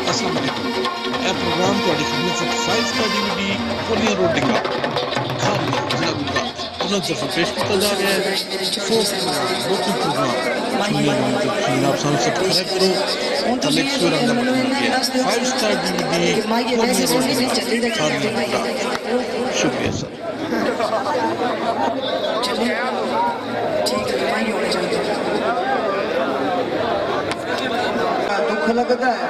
अस्सलाम वालेकुम। यह प्रोग्राम ਤੁਹਾਡੀ ਖidmat ਵਿੱਚ 5 ਸਟਾਰ DVD ਕੋਲੀਆਂ ਰੋਡ ਡਿੰਗਾ ਖਾਲੀਆ ਜ਼ਿਲ੍ਹਾ ਗੁਜਰਾਤ ਉਹਨਾਂ ਤਰਫੋਂ ਪੇਸ਼ ਕੀਤਾ ਜਾ ਰਿਹਾ ਹੈ। ਫੋਕ ਲੋਕਲ ਪ੍ਰੋਗਰਾਮ ਸੁਣਿਆ ਜਾਵੇ ਤਾਂ ਆਪ ਸਾਨੂੰ ਸਬਸਕ੍ਰਾਈਬ ਕਰੋ ਤਾਂ ਲਿਖ ਸੁਰਾਂ ਦਾ ਬਟਨ ਲੱਗਿਆ 5 ਸਟਾਰ DVD ਕੋਲੀਆਂ ਰੋਡ ਡਿੰਗਾ ਖਾਲੀਆ ਗੁਜਰਾਤ। शुक्रिया सर। दुख लगता है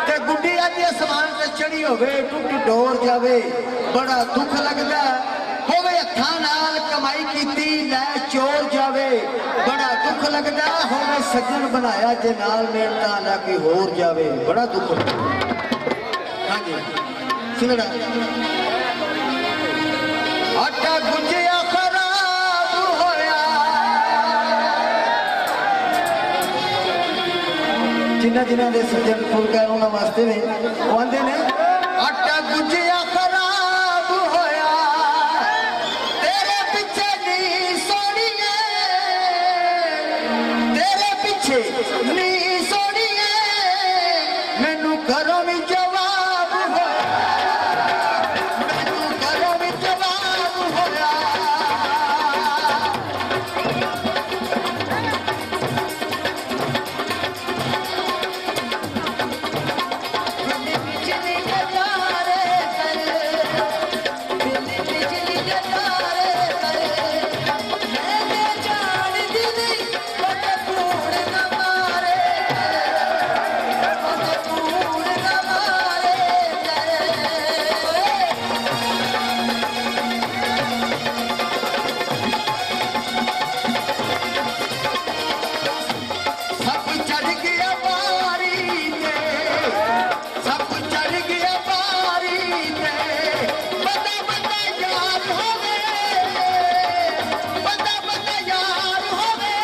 ते गुड्डी अज आसमान से चढ़ी होवे टूटी डोर जावे बड़ा दुख लगता है होवे हत्थां नाल कमाई कीती लै चोर जावे बड़ा दुख लगता है होवे सज्जन बनाया जे नाल मेलता ना कोई होर जावे बड़ा दुख हाँ जी सुनना आटा गुंजिया खराब होया जिन्ना जिन्ना दे सज्जन फुलका उन्हां वास्ते ने वो आंदे ने आटा गुंजिया खराब होया तेरे पीछे नी सोनिए तेरे पीछे नी सोनिए मैनू घरों भी जवाब होया मैनू घरों भी जवाब होया बिजली जतारे बिजली जतारे मैंने जान दी बट कूड़ न मारे बट कूड़ न मारे सब चढ़ गया बारी ते सब चढ़ गया बारी ते बड़ा बड़ा यार होवे बड़ा बड़ा यार होवे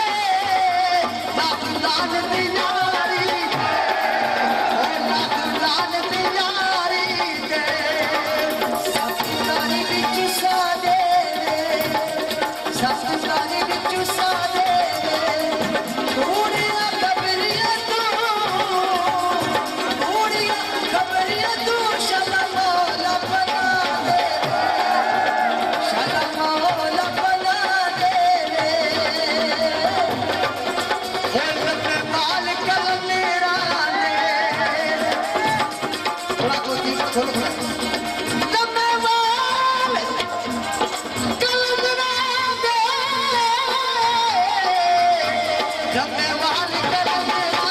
लाख लानत यारी लाख लानत यारी ते सब तारी विच सादे सब तारी विच सादे पूरिया खबरिया तू पूरिया खबरिया तू शलमौला बना दे शलमौला बना दे हे रब्बे मालिक मेरा ने थोड़ा कोई थोड़ा रब्बे मालिक कलंदरा दे रब्बे मालिक कलंदरा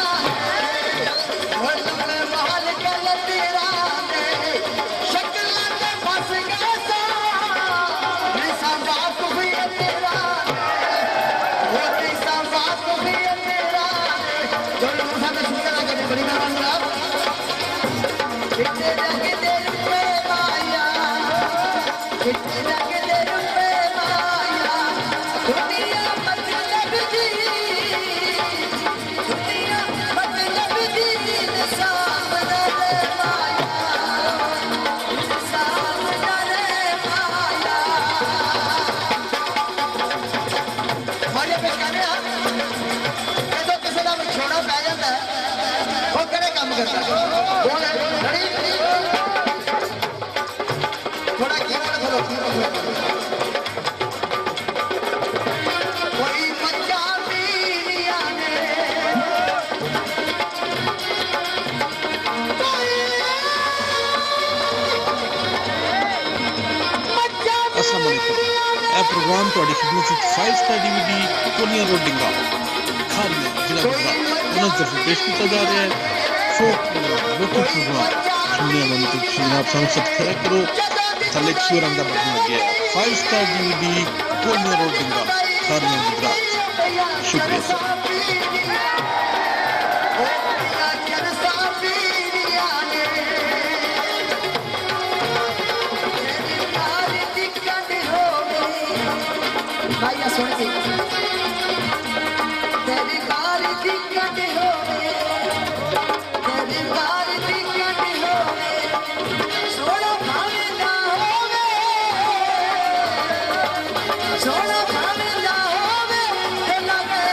वो रब्बे मालिक कलंदरा दे शक्ल के फंस गया सा निसा बात भी है तेरा वो निसा बात भी है तेरा जो लोग साथ शुक्र करने बड़ी मेहरबानी कितने लगे तेरे पे माया कितने लगे तेरे पे माया दुनिया मतलब जी दुनिया मतलब जी सामने रे माया सामने रे माया माया पे कहने ਜਦੋਂ ਕਿਸੇ ਦਾ ਵਿਛੋੜਾ ਪੈ ਜਾਂਦਾ ਉਹ ਕਿਹੜੇ ਕੰਮ ਕਰਦਾ ਬੋਲ ਰੜੀ ਥੋੜਾ ਕੀ ਖਲੋ ਕੋਈ ਮੱਝਾਂ ਪੀਣੀਆਂ ਨੇ अस्सलाम वालेकुम। यह प्रोग्राम ਤੁਹਾਡੀ ਖidmat ਵਿੱਚ 5 ਸਟਾਰ DVD ਕੋਲੀਆਂ ਰੋਡ ਡਿੰਗਾ ਖਾਲੀਆ ਜ਼ਿਲ੍ਹਾ ਗੁਜਰਾਤ ਉਹਨਾਂ ਤਰਫੋਂ ਪੇਸ਼ ਕੀਤਾ ਜਾ ਰਿਹਾ ਹੈ। ਫੋਕ ਲੋਕਲ ਪ੍ਰੋਗਰਾਮ ਸੁਣਿਆ ਜਾਵੇ ਤਾਂ ਆਪ ਸਾਨੂੰ ਸਬਸਕ੍ਰਾਈਬ ਕਰੋ ਤਾਂ ਲਿਖ ਸੁਰਾਂ ਦਾ ਬਟਨ ਲੱਗਿਆ 5 ਸਟਾਰ DVD ਕੋਲੀਆਂ ਰੋਡ ਡਿੰਗਾ ਖਾਲੀਆ ਗੁਜਰਾਤ। शुक्रिया सर। भाइया सुन के तेरी बारी दिक्कत होवे तेरी बारी दिक्कत होवे सोना भावे ना होवे सोना भावे ना होवे ते लगे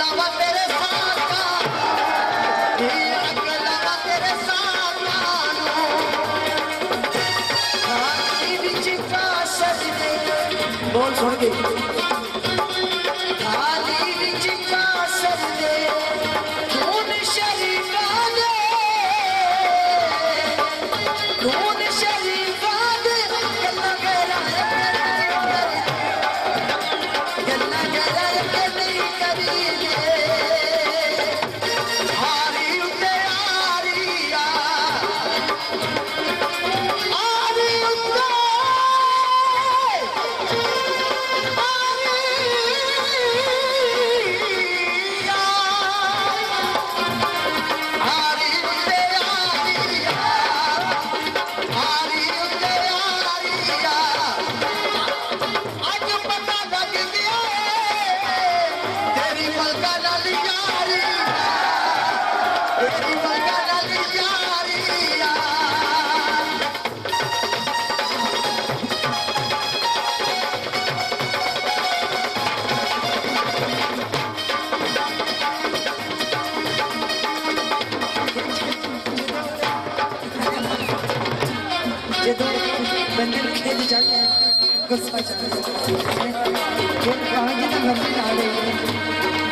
लावा तेरे साथ अग लावा तेरे साथ थाली विच का सजदे बोल सुन के थाली विच का सजदे खून शरीफा दे खून शरीफा दे गल्ला गरा गल्ला गरा के नहीं करी दे आरी उते आरिया आरी उते बंदे खेल जाते गुस्सा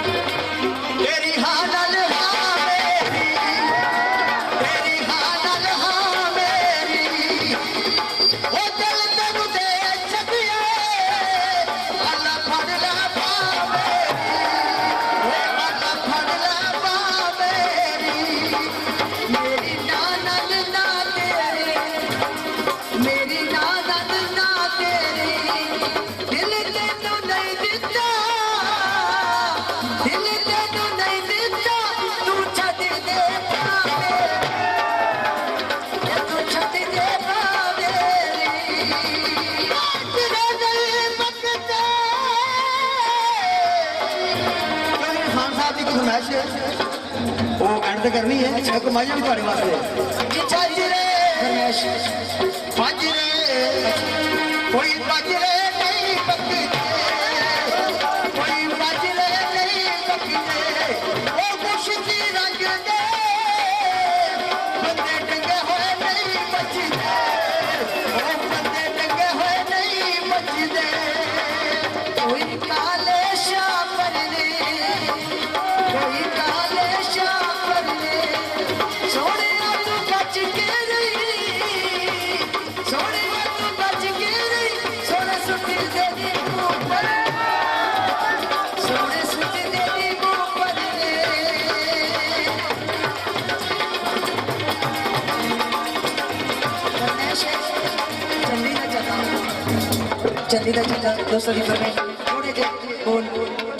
तेरी हालत मेरी तेरी हालत मेरी ओ दिल तेनू दे छपिए अल्लाह फड़ ले पावे अल्लाह फड़ ले पावे मेरी नानद ना तेरे मेरी नानद ना तेरी दिल तेनू नहीं दिता दिल तेनू नहीं दिता तू छड्ड दे पावे तू छड्ड दे पावे तेरे दिल पकते खान साहब की फरमाइश है वो एंड करनी है अच्छा कमाइया भी तुम्हारे वास्ते चाचरे फरमाइश बाजरे कोई बाजरे नहीं पकते कोई बाजरे नहीं पकते वो मुश्किल रंग दे बंदे टंगे हुए नहीं बचते वो बंदे टंगे हुए नहीं बचते कोई काले शाह परने कोई काले शाह परने सोने तू बच के रही सोने तू बच के रही सोने सुटी दे दी ऊपर सोने सुटी दे दी ऊपर चंदी दा चंदा दोस्तों की फरमाइश थोड़े जे बोल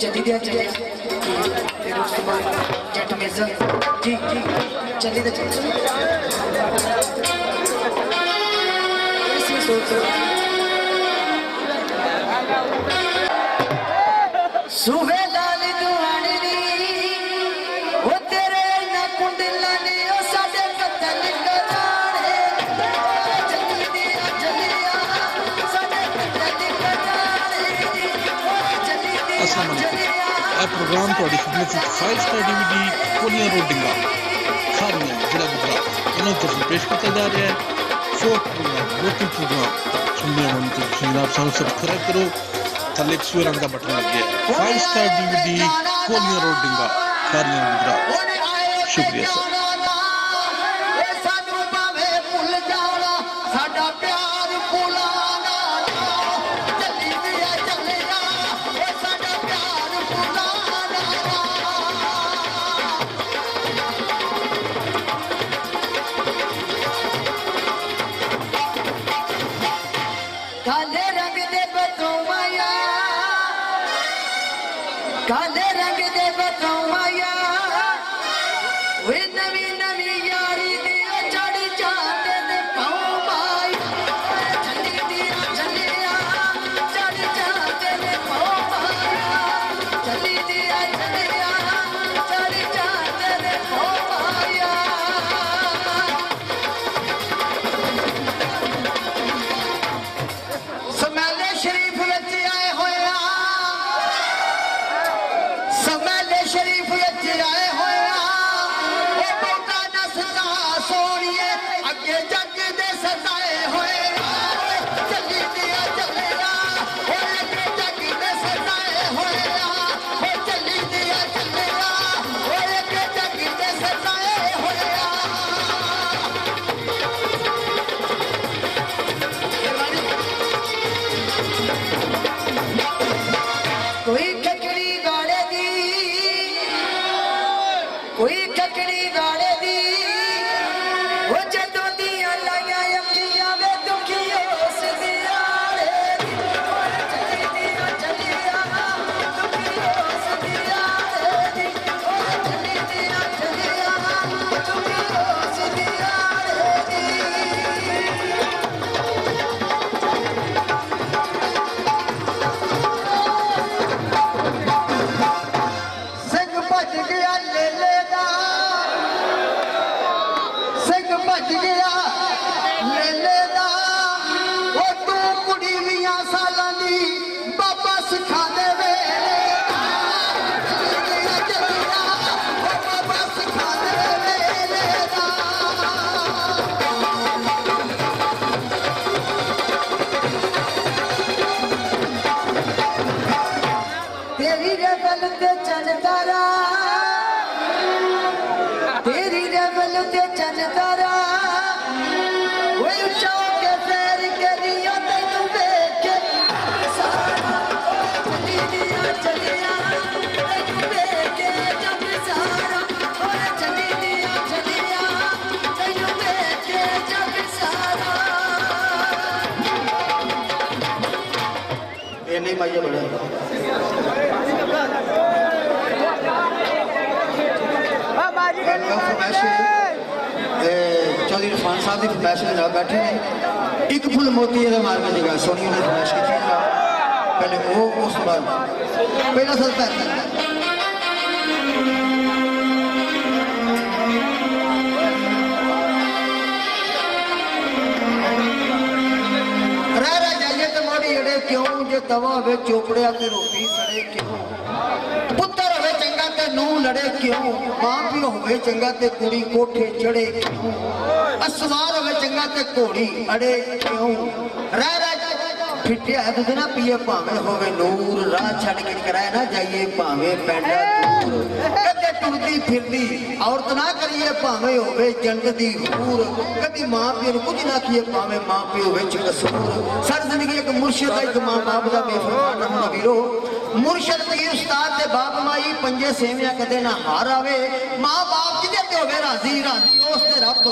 चंदी दिया चले फिर उसके बाद जट मिर्जा जी जी चंदी दा चंदा ऐसे सोचो सुबह लाल दुआने नी वो तेरे ना कुंडला ने ओ साडे कतल कराने जल्दी दिया जल्दिया साडे कतल कराने जल्दी दिया अस्सलाम वालेकुम ਇਹ ਪ੍ਰੋਗਰਾਮ ਤੁਹਾਡੀ ਖਿਦਮਤ ਵਿੱਚ 5 ਸਟਾਰ DVD ਕੋਲੀਆਂ ਰੋਡ ਡਿੰਗਾ ਖਾਰੀਆਂ ਜ਼ਿਲ੍ਹਾ ਗੁਜਰਾਤ ਇਹਨਾਂ ਤਰਫੋਂ ਪੇਸ਼ ਕੀਤਾ ਜਾ ਰਿਹਾ ਹੈ ਫੋਕ ਪ੍ਰੋਗਰਾਮ ਲੋਕਲ ਪ੍ਰੋਗਰਾਮ ਸੁਣਨੇ ਹੋਣ ਤੇ ਜਨਾਬ ਸਾਨੂੰ ਸਬਸਕ੍ਰਾਈਬ ਕਰੋ ਥੱਲੇ ਇੱਕ ਸੂਰ ਰੰਗ ਦਾ ਬਟਨ ਲੱਗਿਆ 5 ਸਟਾਰ DVD ਕੋਲੀਆਂ ਰੋਡ ਡਿੰਗਾ ਖਾਰੀਆਂ ਗੁਜਰਾਤ ਸ਼ੁਕਰੀਆ ਸਰ ਸਾਨੂੰ ਭਾਵੇਂ ਭੁੱਲ ਜਾਣਾ ਸਾਡਾ ਪਿਆਰ ਭੁਲਾਣਾ ਚੱਲੀ ਵਿਆ ਚੱਲਿਆ ਉਹ ਸਾਡਾ ਪਿਆਰ ਭੁਲਾਣਾ ਕਾਲੇ ਰੰਗ ਦੇ ਬਤੋਵਾਇਆ ਕਾਲੇ ਰੰਗ ਦੇ ਬਤੋਵਾਇਆ ਵੇ ਨਵੀਂ शरीफ विच आए होया ओ बहुता नसदा सोनिए अगे जग दे सताए होया चली दिया चलेगा ओ अगे जग दे सताए होया ओ चली दिया चलेगा ओ अगे जग दे सताए होया कोई खकड़ी गाड़े दी कोई खकड़ी गाड़े दी वो जदों दियां लाइयां अखियां वे दुखियो उस दिया रे चली दिया चलिया दुखियो उस दिया रे चली दिया चलिया दुखियो उस दिया रे ਸਿੰਘ ਭੱਜ ਗਿਆ ਲੇਲੇ ਦਾ ਸਿੰਘ ਭੱਜ ਗਿਆ ਲੇਲੇ ਦਾ ਉਹ ਤੂੰ ਕੁੜੀ 20 ਸਾਲਾਂ ਦੀ ਬਾਬਾ ਸਿਖਾ ਦੇ ਵੇਲੇ ਦਾ ਉਹ ਬਾਬਾ ਸਿਖਾ ਦੇ ਵੇਲੇ ਦਾ तेरी रेवल ते चंदारा तेरी रेवल ते चंदारा वो उच्चा के पैर करियो तैनू वेख के सारा चली दिया चलिया तैनू वेख के जब सारा ओ चली दिया चलिया तैनू वेख के जब सारा ये नहीं माइया बड़ा चौधरी इरफान साहब की फरमाइश के जनाब बैठे हैं एक फुल मोती मार के जगह सोनी ने फरमाइश की थी पहले वो उस बाद पहला सर रह जाइए तो मोड़ी अड़े क्यों जो तवा वे चोपड़िया ते रोटी सड़े क्यों पुत्र होवे चंगा ते नूं लड़े क्यों मां पियो होवे चंगा ते कुड़ी कोठे चढ़े क्यों असवार होवे चंगा ते घोड़ी अड़े क्यों रह फिटिया दूध ना पिए भावे होवे नूर राह छड़ के कराए ना जाइए भावे पैंडा दूर कदे टुरदी फिरदी औरत ना करिए भावे होवे जंड दी हूर कदी मां पियो नूं कुछ ना किए भावे मां पियो विच कसूर सारी जिंदगी एक मुर्शिद दा एक मां बाप दा बेफरमान होना वीरो मुर्शिद पीर उस्ताद दे बाप माई पंजे सेवियां कदे ना हार आवे मां बाप जिदे ते होवे राजी राजी उस ते रब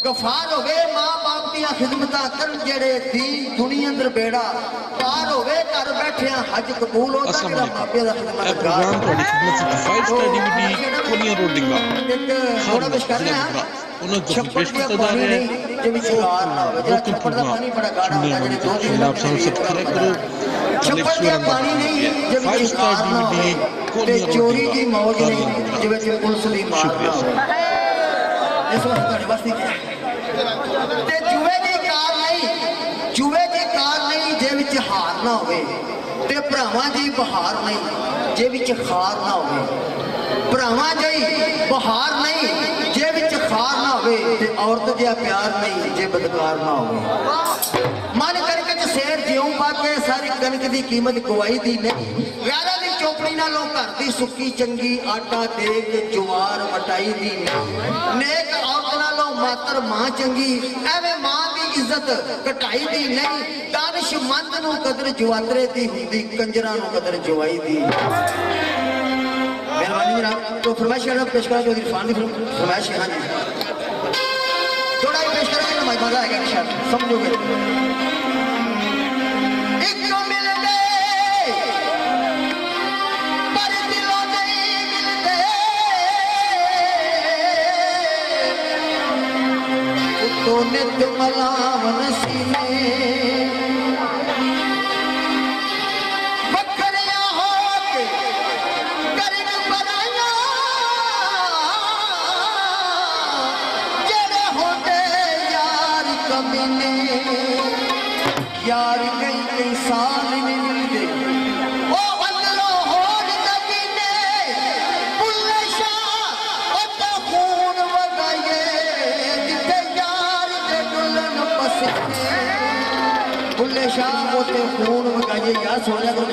गफार होवे मां बाप दियां खिदमतां करन जेड़े दीन दुनिया अंदर बेड़ा पार होवे घर बैठिया हज कबूल होता जेड़ा मापे दा खिदमत प्रोग्राम ਤੁਹਾਡੀ ਖidmat ਵਿੱਚ 5 ਸਟਾਰ DVD ਕੋਲੀਆਂ ਰੋਡਿੰਗਾ ਥੋੜਾ ਕੁਝ ਕਰਨਾ ਹੈ ਉਹਨਾਂ ਤੋਂ ਪੇਸ਼ ਕੀਤਾ ਜਾ ਰਿਹਾ ਹੈ ਜੇ ਵਿੱਚ ਕਾਰ ਨਾ ਹੋਵੇ ਜਿਹੜਾ ਛੱਪੜ ਦਾ ਪਾਣੀ ਬੜਾ ਗਾੜਾ ਹੁੰਦਾ ਜਿਹੜੇ ਦੋ ਦਿਨ ਆਪ ਸਾਨੂੰ ਸਬਸਕ੍ਰਾਈਬ ਕਰੋ ਛੱਪੜ ਦਾ ਪਾਣੀ ਨਹੀਂ ਜੇ ਵਿੱਚ ਕਾਰ ਨਾ ਹੋਵੇ ਤੇ ਚੋਰੀ ਦੀ ਮੌਜ ਨਹੀਂ ਜੇ ਵਿੱਚ ਪੁਲਿਸ ਦੀ ਮਾਰ ਨਾ ਹੋਵੇ ਇਸ ਵਾਰ ਤੁਹਾਡੇ ਵਾਸਤੇ ਤੇ ਜੂਏ ਦੀ ਕਾਰ ਨਹੀਂ ਜੇ ਵਿੱਚ ਹਾਰ ਨਾ ਹੋਵੇ ਤੇ ਭਰਾਵਾਂ ਦੀ ਬਹਾਰ ਨਹੀਂ ਜੇ ਵਿੱਚ ਖਾਰ ਨਾ ਹੋਵੇ ਭਰਾਵਾਂ ਦੀ ਬਹਾਰ ਨਹੀਂ ਜੇ ਵਿੱਚ ਖਾਰ ਨਾ ਹੋਵੇ ਤੇ ਔਰਤ ਜਿਹਾ ਪਿਆਰ ਨਹੀਂ ਜੇ ਬਦਕਾਰ ਨਾ ਹੋਵੇ ਮਨ ਕਰਕੇ ਤੇ ਸ਼ੇਰ ਜਿਉਂ ਪਾ ਕੇ ਸਾਰੀ ਕਣਕ ਦੀ ਕੀਮਤ ਗਵਾਈ ਦੀ ਨਹੀਂ ਯਾਰਾਂ ਦੀ ਚੋਪੜੀ ਨਾਲੋਂ ਘਰ ਦੀ ਸੁੱਕੀ ਚੰਗੀ ਆਟਾ ਦੇ ਕੇ ਜਵਾਰ ਵਟਾਈ ਦੀ ਨਹੀਂ ਨੇਕ ਔਰਤ ਨਾਲੋਂ ਮਾਤਰ ਮਾਂ ਚੰਗੀ ਐਵੇਂ ਮਾਂ ਦੀ ਇੱਜ਼ਤ ਘਟਾਈ ਦੀ ਨਹੀਂ ਦਾਨਿਸ਼ਮੰਦ ਨੂੰ ਕਦਰ ਜਵਾਤਰੇ ਦੀ ਹੁੰਦੀ ਕੰਜਰਾਂ ਨੂੰ ਕਦਰ ਜਵਾਈ ਦੀ मेहरबानी जनाब तो फरमाइश पेश करा चौधरी इरफान की फरमाइश हाँ जी थोड़ा ही पेश करेंगे ना मजा आएगा इंशाल्लाह समझोगे एक तो मिल गए पर दिलों नहीं मिलते तो नित मलावन सीने यार कई साल नहीं मिलते ओ अंदरों होड़ दबीने ਬੱਲੇ ਸ਼ਾਹ ਉੱਥੇ ਖੂਨ ਵਗਾਈਏ ਯਾਰ ਸੋਹਣਿਆ ਕੋਲ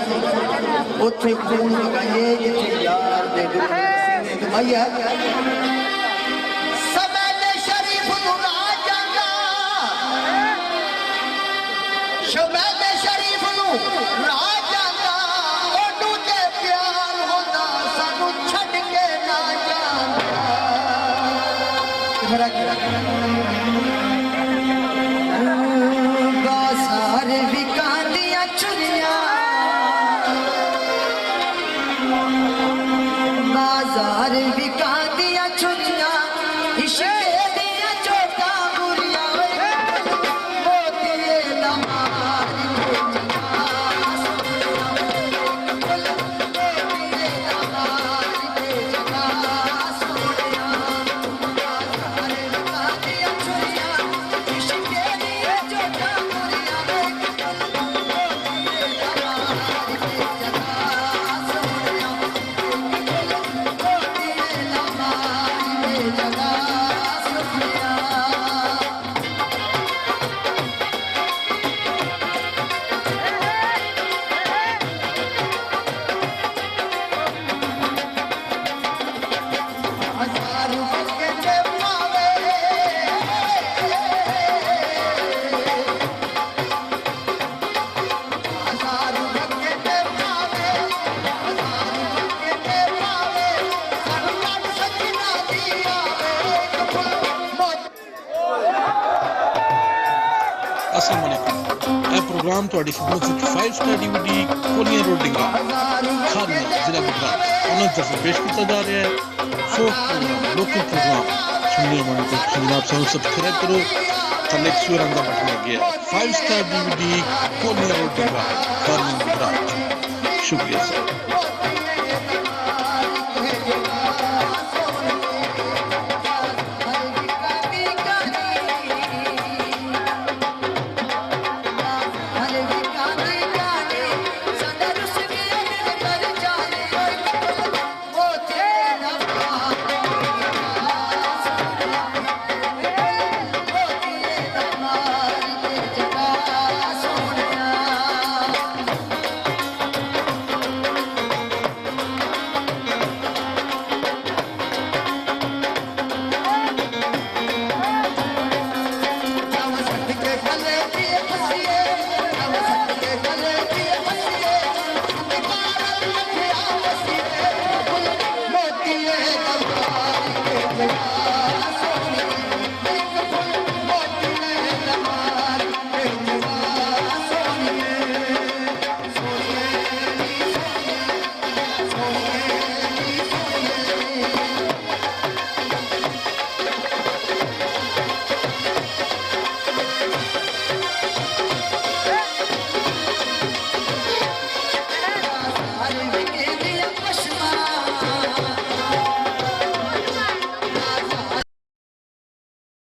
ਉੱਥੇ ਖੂਨ ਵਗਾਈਏ ਜਿੱਥੇ ਯਾਰ ਦੇ ਸੀਨੇ ਗਵਾਈਆ ਸਮੇਂ ਸ਼ਰੀਫ ਨੂੰ ਰਾਹ ਜਾਂਦਾ ਸਮੇਂ ਸ਼ਰੀਫ ਨੂੰ ਰਾਹ ਜਾਂਦਾ ਉਹਨੂੰ ਤੇ ਪਿਆਰ ਹੁੰਦਾ ਸਾਨੂੰ ਛੱਡ ਕੇ ਨਾ ਜਾਂਦਾ ਬਾਜ਼ਾਰ ਵਿਕਾਂਦੀਆਂ ਚੁਰੀਆਂ ਬਾਜ਼ਾਰ ਵਿਕਾਂਦੀਆਂ ਚੁਰੀਆਂ ਇਸ਼ਕੇ ਦੀਆਂ ਚੋਟਾਂ ਬੁਰੀਆਂ ਮੋਤੀਏ ਨਾ ਮਾਰੀ अस्सलाम वालेकुम। यह प्रोग्राम ਤੁਹਾਡੀ ਖidmat ਵਿੱਚ 5 ਸਟਾਰ DVD ਕੋਲੀਆਂ ਰੋਡਿੰਗਾ ਖਾਰੀਆਂ ਜ਼ਿਲ੍ਹਾ ਗੁਜਰਾਤ ਉਹਨਾਂ ਤਰਫੋਂ ਪੇਸ਼ ਕੀਤਾ ਜਾ ਰਿਹਾ ਹੈ। ਫੋਕ ਪ੍ਰੋਗਰਾਮ ਲੋਕਲ ਪ੍ਰੋਗਰਾਮ ਸੁਣਨੇ ਵਾलों को आप चैनल सब्सक्राइब करो। थले एक स्वर का बटन लग गया 5 स्टार DVD कोलियां रोडिंगा खारीਆਂ गुजरात। शुक्रिया सर।